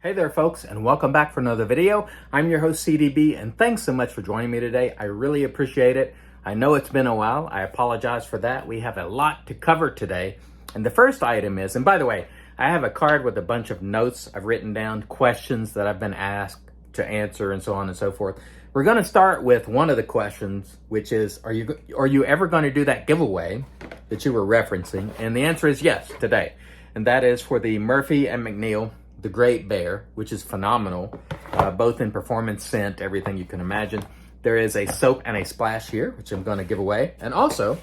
Hey there folks, and welcome back for another video. I'm your host CDB, and thanks so much for joining me today. I really appreciate it. I know it's been a while. I apologize for that. We have a lot to cover today. And the first item is, and by the way, I have a card with a bunch of notes I've written down, questions that I've been asked to answer, and so on and so forth. We're going to start with one of the questions, which is, are you ever going to do that giveaway that you were referencing? And the answer is yes, today. And that is for the Murphy and McNeil the Great Bear, which is phenomenal, both in performance, scent, everything you can imagine. There is a soap and a splash here, which I'm going to give away. And also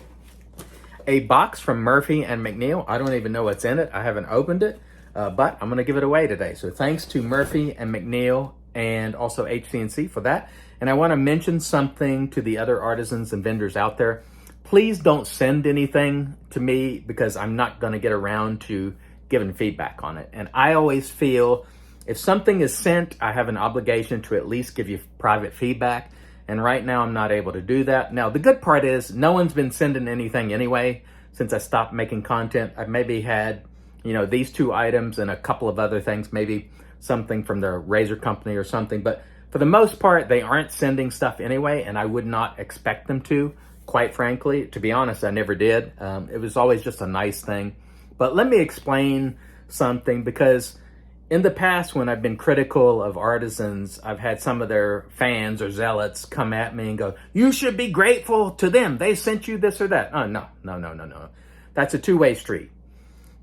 a box from Murphy and McNeil. I don't even know what's in it. I haven't opened it, but I'm going to give it away today. So thanks to Murphy and McNeil and also HC&C for that. And I want to mention something to the other artisans and vendors out there. Please don't send anything to me because I'm not going to get around to giving feedback on it. And I always feel if something is sent, I have an obligation to at least give you private feedback. And right now I'm not able to do that. Now, the good part is no one's been sending anything anyway since I stopped making content. I've maybe had, these two items and a couple of other things, maybe something from the razor company or something. But for the most part, they aren't sending stuff anyway, and I would not expect them to, quite frankly. To be honest, I never did. It was always just a nice thing. But let me explain something, because in the past when I've been critical of artisans, I've had some of their fans or zealots come at me and go, you should be grateful to them. They sent you this or that. Oh, no. That's a two-way street.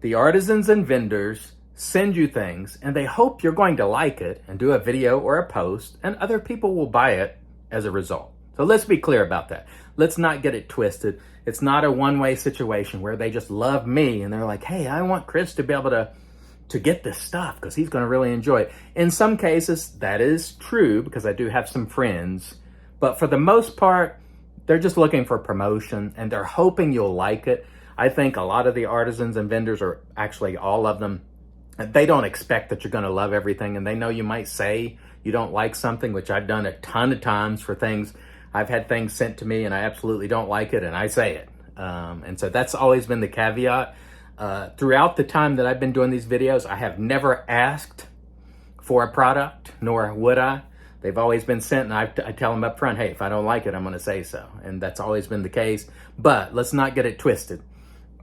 The artisans and vendors send you things and they hope you're going to like it and do a video or a post, and other people will buy it as a result. So let's be clear about that. Let's not get it twisted. It's not a one-way situation where they just love me and they're like, hey, I want Chris to be able to get this stuff because he's going to really enjoy it. In some cases, that is true because I do have some friends. But for the most part, they're just looking for promotion and they're hoping you'll like it. I think a lot of the artisans and vendors, or actually all of them, they don't expect that you're going to love everything. And they know you might say you don't like something, which I've done a ton of times for things. I've had things sent to me and I absolutely don't like it, and I say it. And so that's always been the caveat. Throughout the time that I've been doing these videos, I have never asked for a product, nor would I. They've always been sent, and I tell them up front, hey, if I don't like it, I'm going to say so. And that's always been the case. But let's not get it twisted.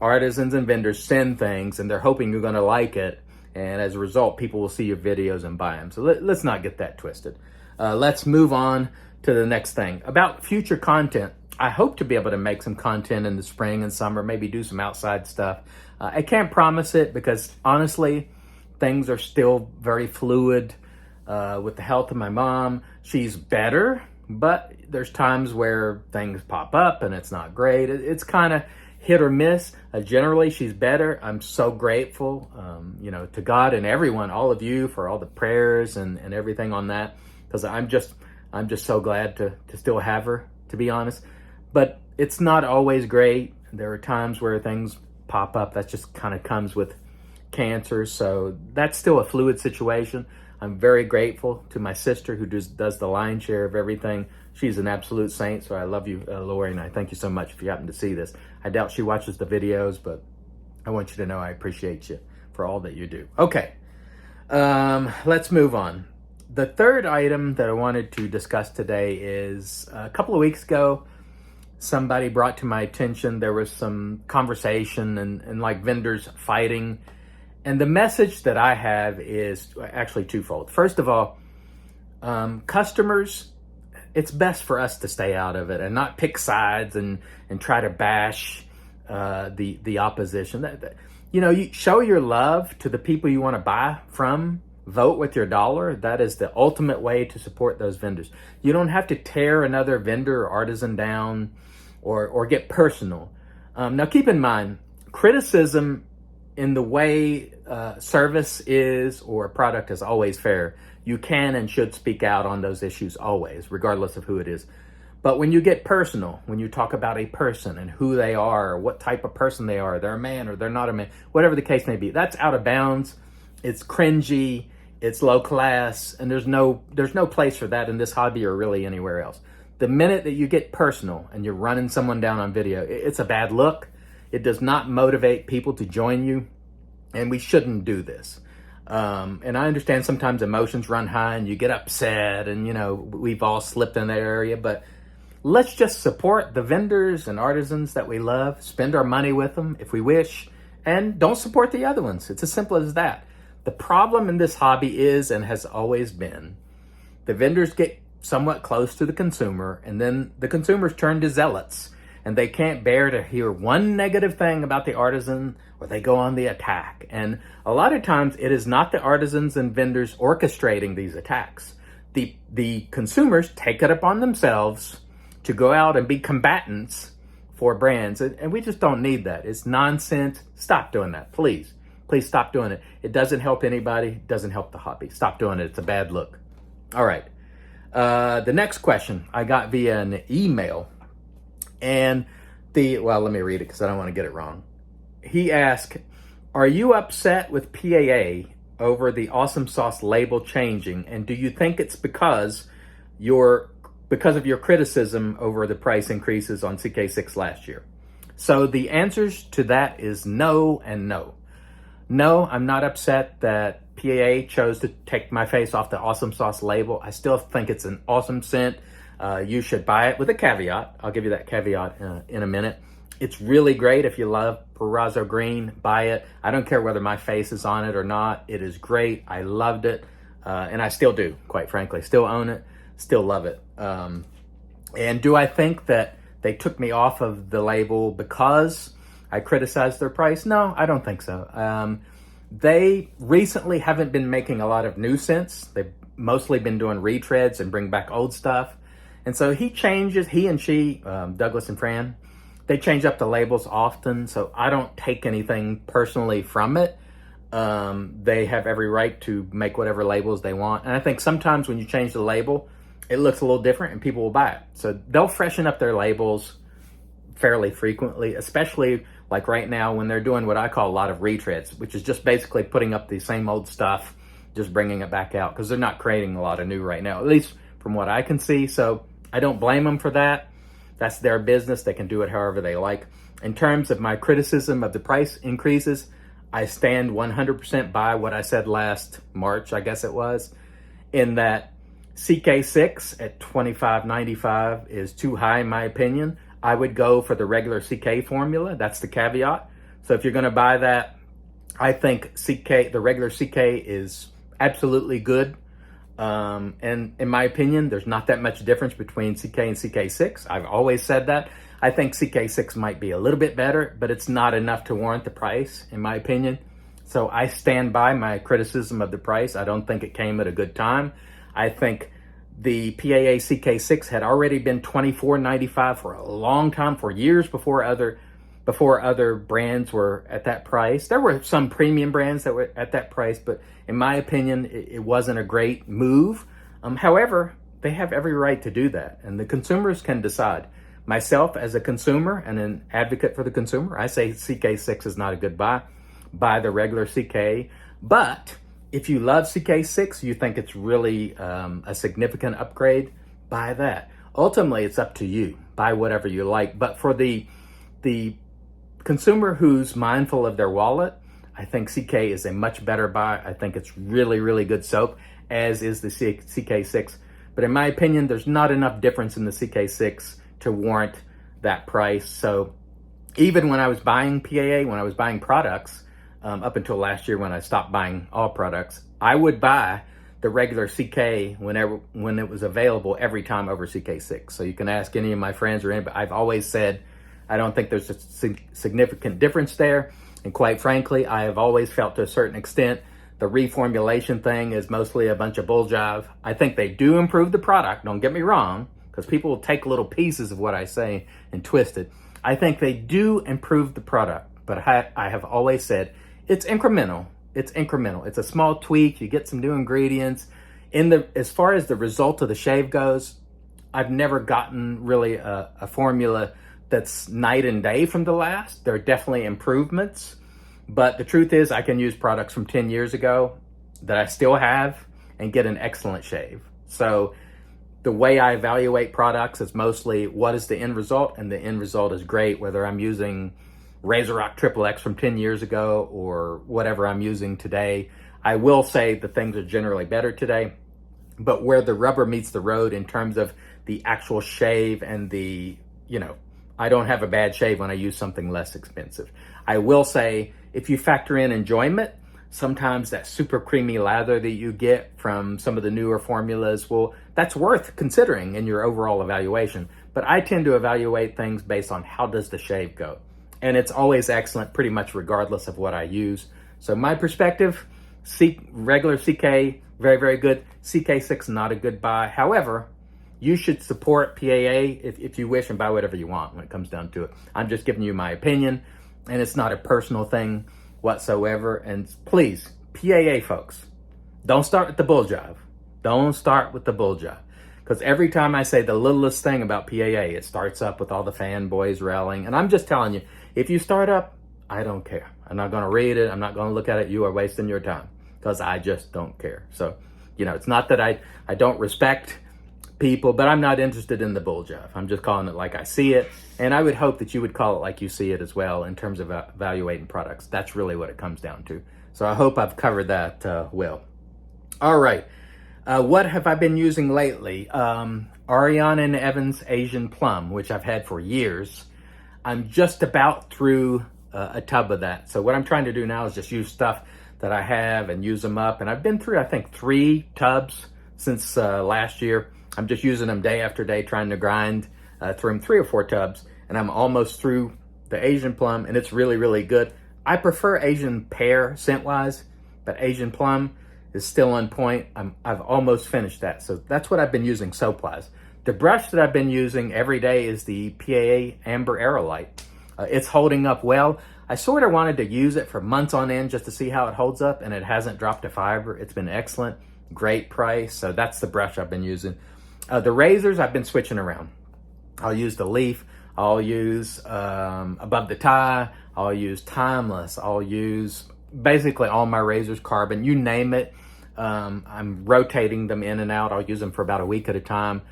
Artisans and vendors send things, and they're hoping you're going to like it. And as a result, people will see your videos and buy them. So let's not get that twisted. Let's move on to the next thing. About future content, I hope to be able to make some content in the spring and summer, maybe do some outside stuff. I can't promise it because honestly, things are still very fluid with the health of my mom. She's better, but there's times where things pop up and it's not great. It's kind of hit or miss. Generally, she's better. I'm so grateful, to God and everyone, all of you, for all the prayers and everything on that, because I'm just so glad to still have her, to be honest. But it's not always great. There are times where things pop up. That just kind of comes with cancer. So that's still a fluid situation. I'm very grateful to my sister who does the lion's share of everything. She's an absolute saint. So I love you, Lori, and I thank you so much if you happen to see this. I doubt she watches the videos, but I want you to know I appreciate you for all that you do. Okay, let's move on. The third item that I wanted to discuss today is a couple of weeks ago, somebody brought to my attention, there was some conversation and like vendors fighting. And the message that I have is actually twofold. First of all, customers, it's best for us to stay out of it and not pick sides and try to bash the opposition. You show your love to the people you want to buy from. Vote with your dollar. That is the ultimate way to support those vendors. You don't have to tear another vendor or artisan down or get personal. Now keep in mind, criticism in the way service is or product is always fair. You can and should speak out on those issues always, regardless of who it is. But when you get personal, when you talk about a person and who they are, or what type of person they are, they're a man or they're not a man, whatever the case may be, that's out of bounds. It's cringy. It's low class, and there's no place for that in this hobby or really anywhere else. The minute that you get personal and you're running someone down on video, it's a bad look. It does not motivate people to join you, and we shouldn't do this. And I understand sometimes emotions run high and you get upset, and we've all slipped in that area, but let's just support the vendors and artisans that we love, spend our money with them if we wish, and don't support the other ones. It's as simple as that. The problem in this hobby is, and has always been, the vendors get somewhat close to the consumer, and then the consumers turn to zealots, and they can't bear to hear one negative thing about the artisan, or they go on the attack. And a lot of times it is not the artisans and vendors orchestrating these attacks. The consumers take it upon themselves to go out and be combatants for brands, and we just don't need that. It's nonsense. Stop doing that, please. Please stop doing it. It doesn't help anybody. It doesn't help the hobby. Stop doing it. It's a bad look. All right. The next question I got via an email, and let me read it because I don't want to get it wrong. He asked, are you upset with PAA over the Awesome Sauce label changing, and do you think it's because of your criticism over the price increases on CK6 last year? So the answers to that is no and no. No, I'm not upset that PAA chose to take my face off the Awesome Sauce label. I still think it's an awesome scent. You should buy it with a caveat. I'll give you that caveat in a minute. It's really great. If you love Perazzo Green, buy it. I don't care whether my face is on it or not. It is great. I loved it. And I still do, quite frankly. Still own it. Still love it. And do I think that they took me off of the label because I criticized their price? No, I don't think so. They recently haven't been making a lot of new scents. They've mostly been doing retreads and bring back old stuff. And so he and she, Douglas and Fran, they change up the labels often. So I don't take anything personally from it. They have every right to make whatever labels they want. And I think sometimes when you change the label, it looks a little different and people will buy it. So they'll freshen up their labels fairly frequently, especially like right now when they're doing what I call a lot of retreads, which is just basically putting up the same old stuff, just bringing it back out, because they're not creating a lot of new right now, at least from what I can see. So I don't blame them for that. That's their business. They can do it however they like. In terms of my criticism of the price increases, I stand 100% by what I said last March, I guess it was, in that CK6 at $25.95 is too high in my opinion. I would go for the regular CK formula. That's the caveat. So if you're going to buy that, I think the regular CK is absolutely good. And in my opinion, there's not that much difference between CK and CK6. I've always said that. I think CK6 might be a little bit better, but it's not enough to warrant the price, in my opinion. So I stand by my criticism of the price. I don't think it came at a good time. I think the PAA CK6 had already been $24.95 for a long time, for years before other brands were at that price. There were some premium brands that were at that price, but in my opinion, it wasn't a great move. However, they have every right to do that, and the consumers can decide. Myself, as a consumer and an advocate for the consumer, I say CK6 is not a good buy. Buy the regular CK. But if you love CK6, you think it's really a significant upgrade, buy that. Ultimately, it's up to you. Buy whatever you like. But for the consumer who's mindful of their wallet, I think CK is a much better buy. I think it's really, really good soap, as is the CK6. But in my opinion, there's not enough difference in the CK6 to warrant that price. So even when I was buying PAA, when I was buying products, up until last year when I stopped buying all products, I would buy the regular CK when it was available every time over CK6. So you can ask any of my friends or anybody. I've always said I don't think there's a significant difference there. And quite frankly, I have always felt to a certain extent the reformulation thing is mostly a bunch of bull jive. I think they do improve the product, don't get me wrong, because people will take little pieces of what I say and twist it. I think they do improve the product, but I have always said it's incremental. It's incremental. It's a small tweak. You get some new ingredients. As far as the result of the shave goes, I've never gotten really a formula that's night and day from the last. There are definitely improvements, but the truth is I can use products from 10 years ago that I still have and get an excellent shave. So the way I evaluate products is mostly what is the end result, and the end result is great, whether I'm using Razor Rock Triple X from 10 years ago or whatever I'm using today. I will say the things are generally better today, but where the rubber meets the road in terms of the actual shave and the, I don't have a bad shave when I use something less expensive. I will say, if you factor in enjoyment, sometimes that super creamy lather that you get from some of the newer formulas, well, that's worth considering in your overall evaluation. But I tend to evaluate things based on how does the shave go. And it's always excellent, pretty much regardless of what I use. So my perspective, regular CK, very, very good. CK6, not a good buy. However, you should support PAA if you wish and buy whatever you want when it comes down to it. I'm just giving you my opinion, and it's not a personal thing whatsoever. And please, PAA folks, don't start with the bull jive. Don't start with the bull jive. Because every time I say the littlest thing about PAA, it starts up with all the fanboys railing. And I'm just telling you, if you start up, I don't care. I'm not going to read it. I'm not going to look at it. You are wasting your time because I just don't care. So, it's not that I don't respect people, but I'm not interested in the bull jive. I'm just calling it like I see it. And I would hope that you would call it like you see it as well in terms of evaluating products. That's really what it comes down to. So I hope I've covered that well. All right. What have I been using lately? Ariana and Evans Asian Plum, which I've had for years. I'm just about through a tub of that. So what I'm trying to do now is just use stuff that I have and use them up. And I've been through, I think, 3 tubs since last year. I'm just using them day after day, trying to grind through them 3 or 4 tubs. And I'm almost through the Asian Plum, and it's really, really good. I prefer Asian Pear scent-wise, but Asian Plum is still on point. I've almost finished that. So that's what I've been using soap-wise. The brush that I've been using every day is the PAA Amber Aerolite. It's holding up well. I sort of wanted to use it for months on end just to see how it holds up, and it hasn't dropped a fiber. It's been excellent. Great price. So that's the brush I've been using. The razors, I've been switching around. I'll use the Leaf. I'll use Above the Tie. I'll use Timeless. I'll use basically all my razors, Carbon, you name it. I'm rotating them in and out. I'll use them for about a week at a time.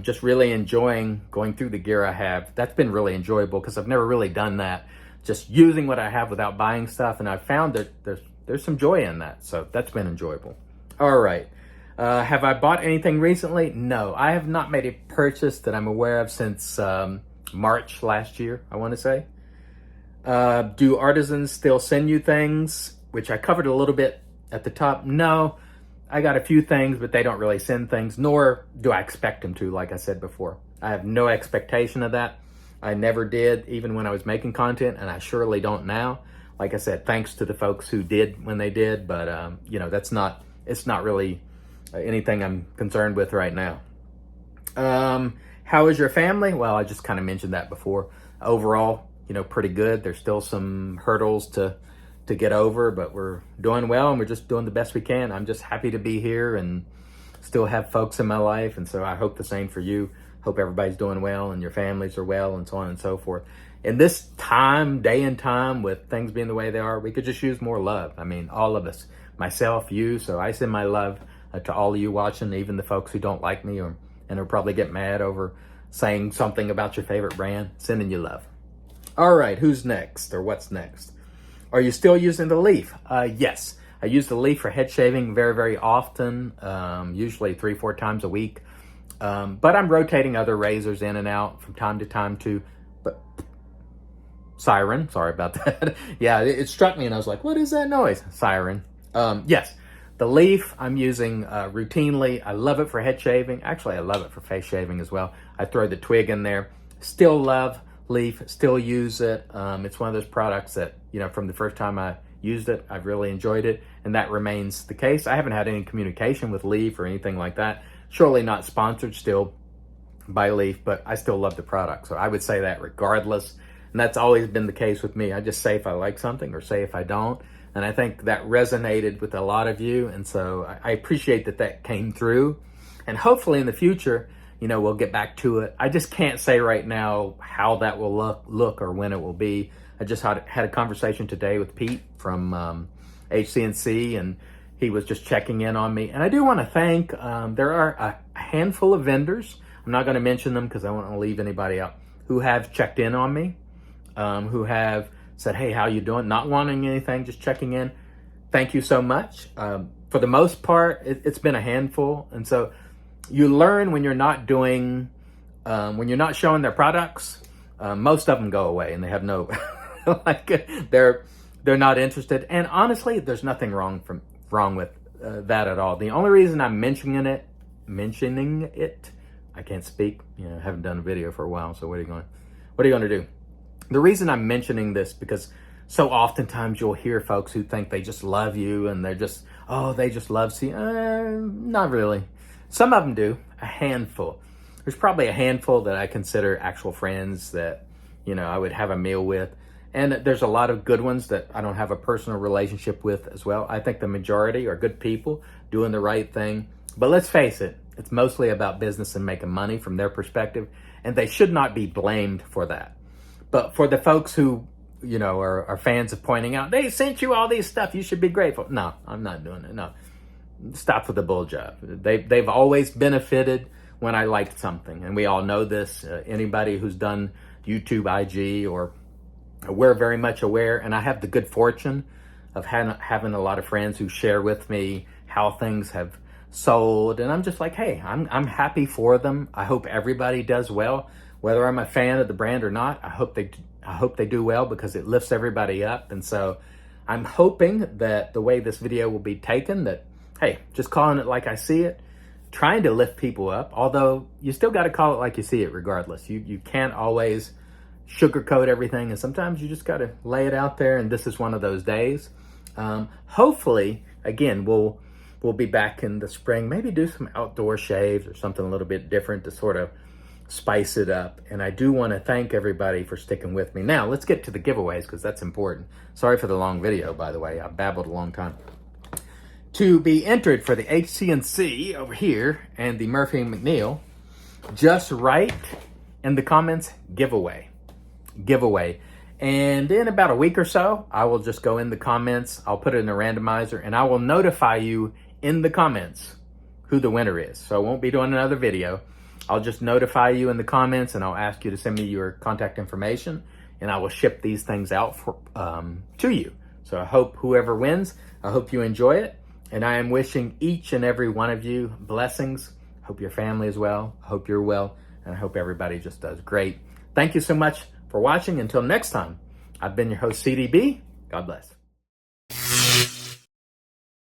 Just really enjoying going through the gear I have. That's been really enjoyable because I've never really done that. Just using what I have without buying stuff. And I've found that there's some joy in that. So that's been enjoyable. All right. Have I bought anything recently? No, I have not made a purchase that I'm aware of since March last year, I want to say. Do Artisans still send you things? Which I covered a little bit at the top. No, I got a few things, but they don't really send things, nor do I expect them to, like I said before. I have no expectation of that. I never did, even when I was making content, and I surely don't now. Like I said, thanks to the folks who did when they did, but it's not really anything I'm concerned with right now. How is your family? Well, I just kind of mentioned that before. Overall, pretty good. There's still some hurdles to get over, but we're doing well, and we're just doing the best we can. I'm just happy to be here and still have folks in my life, and so I hope the same for you. Hope everybody's doing well and your families are well and so on and so forth. In this time, day and time, with things being the way they are, we could just use more love. I mean, all of us, myself, you. So I send my love to all of you watching, even the folks who don't like me and will probably get mad over saying something about your favorite brand. Sending you love. All right, who's next or what's next? Are you still using the Leaf? Yes, I use the Leaf for head shaving very, very often, usually 3-4 times a week. But I'm rotating other razors in and out from time to time too. But siren, sorry about that. Yeah, it struck me and I was like, what is that noise? Siren. Yes, the Leaf I'm using routinely. I love it for head shaving. Actually, I love it for face shaving as well. I throw the twig in there. Still love Leaf, still use it. It's one of those products that, from the first time I used it, I've really enjoyed it, and that remains the case. I haven't had any communication with Leaf or anything like that. Surely not sponsored still by Leaf, but I still love the product. So I would say that regardless, and that's always been the case with me. I just say if I like something or say if I don't, and I think that resonated with a lot of you, and so I appreciate that came through, and hopefully in the future, we'll get back to it. I just can't say right now how that will look or when it will be. I just had a conversation today with Pete from HCNC, and he was just checking in on me. And I do want to thank, there are a handful of vendors, I'm not going to mention them because I don't want to leave anybody out, who have checked in on me, who have said, hey, how you doing? Not wanting anything, just checking in. thank you so much. For the most part, it's been a handful. And so you learn when you're not doing, when you're not showing their products, most of them go away and they have no, like they're not interested. And honestly, there's nothing wrong with that at all. The only reason I'm mentioning it, I can't speak, I haven't done a video for a while. So what are you going to do? The reason I'm mentioning this, because so oftentimes you'll hear folks who think they just love you and they're just, they just love not really. Some of them do, a handful. There's probably a handful that I consider actual friends that, I would have a meal with. And there's a lot of good ones that I don't have a personal relationship with as well. I think the majority are good people doing the right thing. But let's face it, it's mostly about business and making money from their perspective. And they should not be blamed for that. But for the folks who, are fans of pointing out, they sent you all these stuff, you should be grateful. No, I'm not doing it. No, stop with the bull job. They've always benefited when I liked something. And we all know this. Anybody who's done YouTube, IG, or we're very much aware. And I have the good fortune of having a lot of friends who share with me how things have sold. And I'm just like, hey, I'm happy for them. I hope everybody does well. Whether I'm a fan of the brand or not, I hope they do well, because it lifts everybody up. And so I'm hoping that the way this video will be taken, that, hey, just calling it like I see it, trying to lift people up, although you still got to call it like you see it regardless. You can't always sugarcoat everything, and sometimes you just got to lay it out there, and this is one of those days. Hopefully, again, we'll be back in the spring, maybe do some outdoor shaves or something a little bit different to sort of spice it up. And I do want to thank everybody for sticking with me. Now, let's get to the giveaways, because that's important. Sorry for the long video, by the way. I babbled a long time. To be entered for the HCNC over here and the Murphy & McNeil, just write in the comments, giveaway. And in about a week or so, I will just go in the comments. I'll put it in a randomizer, and I will notify you in the comments who the winner is. So I won't be doing another video. I'll just notify you in the comments, and I'll ask you to send me your contact information, and I will ship these things out to you. So I hope whoever wins, I hope you enjoy it. And I am wishing each and every one of you blessings. I hope your family is well. I hope you're well. And I hope everybody just does great. Thank you so much for watching. Until next time, I've been your host, CDB. God bless.